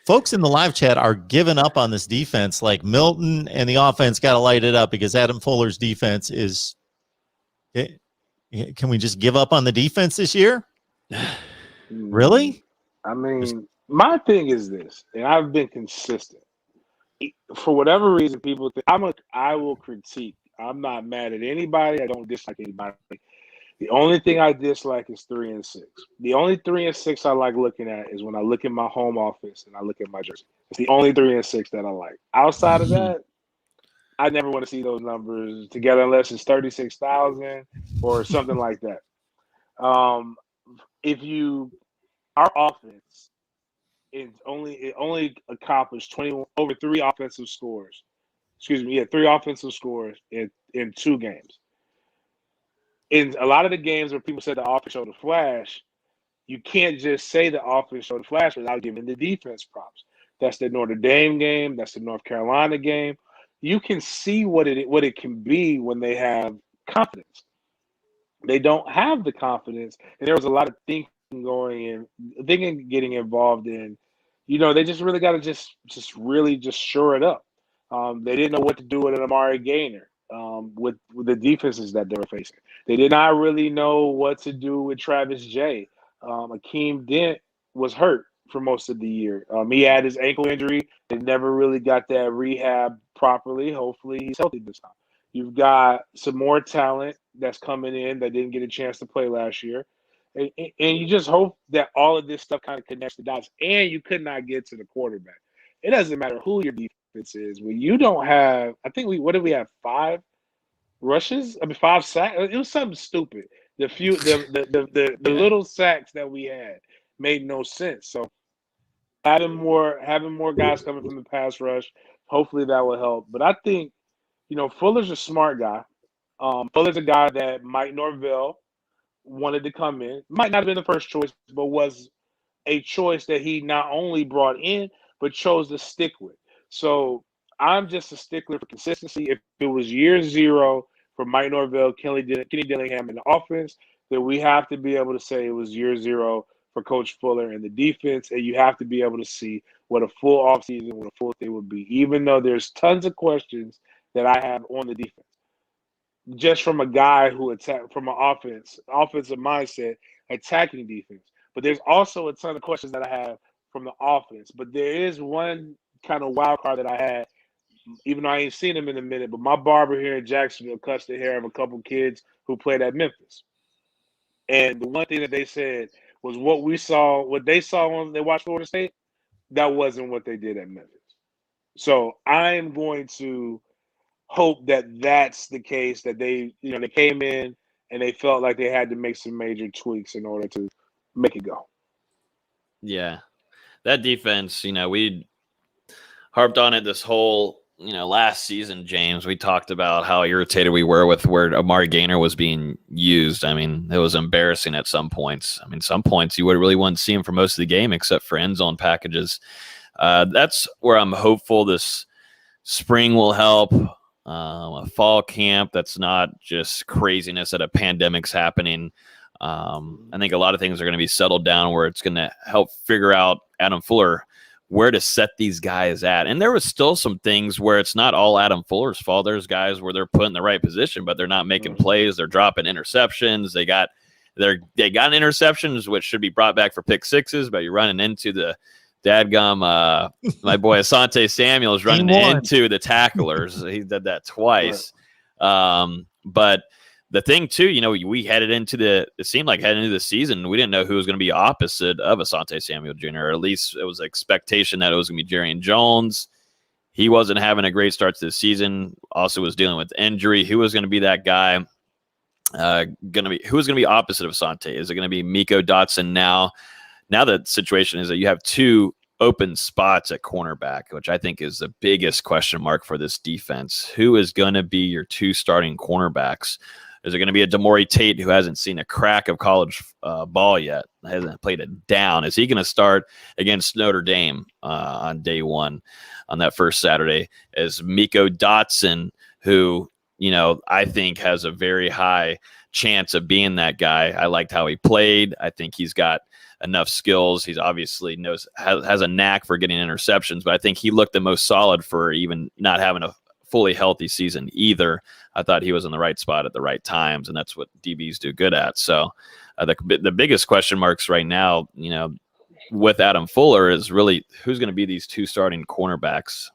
folks in the live chat are giving up on this defense. Like Milton and the offense got to light it up because Adam Fuller's defense is. Can we just give up on the defense this year? Really? I mean, my thing is this, and I've been consistent. For whatever reason, people think I will critique. I'm not mad at anybody. I don't dislike anybody. The only thing I dislike is 3-6. The only 3-6 I like looking at is when I look at my home office and I look at my jersey. It's the only 3-6 that I like. Outside of that, I never want to see those numbers together unless it's 36,000 or something like that. Our offense only accomplished 20 over 3 offensive scores. 3 offensive scores in 2 games. In a lot of the games where people said the offense showed a flash, you can't just say the offense showed a flash without giving the defense props. That's the Notre Dame game. That's the North Carolina game. You can see what it can be when they have confidence. They don't have the confidence, and there was a lot of thinking getting involved in. They just really got to just shore it up. They didn't know what to do with an Amari Gaynor. With the defenses that they were facing. They did not really know what to do with Travis J. Akeem Dent was hurt for most of the year. He had his ankle injury and never really got that rehab properly. Hopefully he's healthy this time. You've got some more talent that's coming in that didn't get a chance to play last year. And you just hope that all of this stuff kind of connects the dots. And you could not get to the quarterback. It doesn't matter who your defense is. When you don't have, I think what did we have? 5 rushes? 5 sacks? It was something stupid. The little sacks that we had made no sense. So having more guys coming from the pass rush, hopefully that will help. But I think, Fuller's a smart guy. Fuller's a guy that Mike Norvell wanted to come in. Might not have been the first choice, but was a choice that he not only brought in, but chose to stick with. So I'm just a stickler for consistency. If it was year 0 for Mike Norvell, Kenny Dillingham in the offense, then we have to be able to say it was year 0 for Coach Fuller and the defense, and you have to be able to see what a full offseason, what a full thing would be, even though there's tons of questions that I have on the defense. Just from a guy who attacked from an offensive mindset, attacking defense. But there's also a ton of questions that I have from the offense. But there is one kind of wild card that I had, even though I ain't seen him in a minute, but my barber here in Jacksonville cuts the hair of a couple kids who played at Memphis. And the one thing that they said was what they saw when they watched Florida State, that wasn't what they did at Memphis. So I'm going to hope that that's the case, that they came in and they felt like they had to make some major tweaks in order to make it go. Yeah. That defense, we harped on it this whole, last season, James. We talked about how irritated we were with where Amari Gaynor was being used. I mean, it was embarrassing at some points. Some points you would really want to see him for most of the game except for end zone packages. That's where I'm hopeful this spring will help. A fall camp that's not just craziness that a pandemic's happening. I think a lot of things are going to be settled down where it's going to help figure out Adam Fuller where to set these guys at. And there was still some things where it's not all Adam Fuller's fault. There's guys where they're put in the right position, but they're not making plays. They're dropping interceptions. They got interceptions, which should be brought back for pick sixes, but you're running into the dadgum, my boy Asante Samuel is running into the tacklers. He did that twice. But the thing too, we headed into it seemed like heading into the season, we didn't know who was going to be opposite of Asante Samuel Jr. Or at least it was expectation that it was going to be Jerrion Jones. He wasn't having a great start to the season. Also was dealing with injury. Who was going to be that guy? Who was going to be opposite of Asante? Is it going to be Miko Dotson now? Now the situation is that you have 2 open spots at cornerback, which I think is the biggest question mark for this defense. Who is going to be your 2 starting cornerbacks? Is it going to be a Damori Tate who hasn't seen a crack of college ball yet, hasn't played it down? Is he going to start against Notre Dame on day 1 on that first Saturday? Is Miko Dotson, who I think has a very high chance of being that guy. I liked how he played. I think he's got enough skills. He's obviously has a knack for getting interceptions, but I think he looked the most solid for even not having a fully healthy season either. I thought he was in the right spot at the right times, and that's what DBs do good at. So the biggest question marks right now, with Adam Fuller is really who's going to be these two starting cornerbacks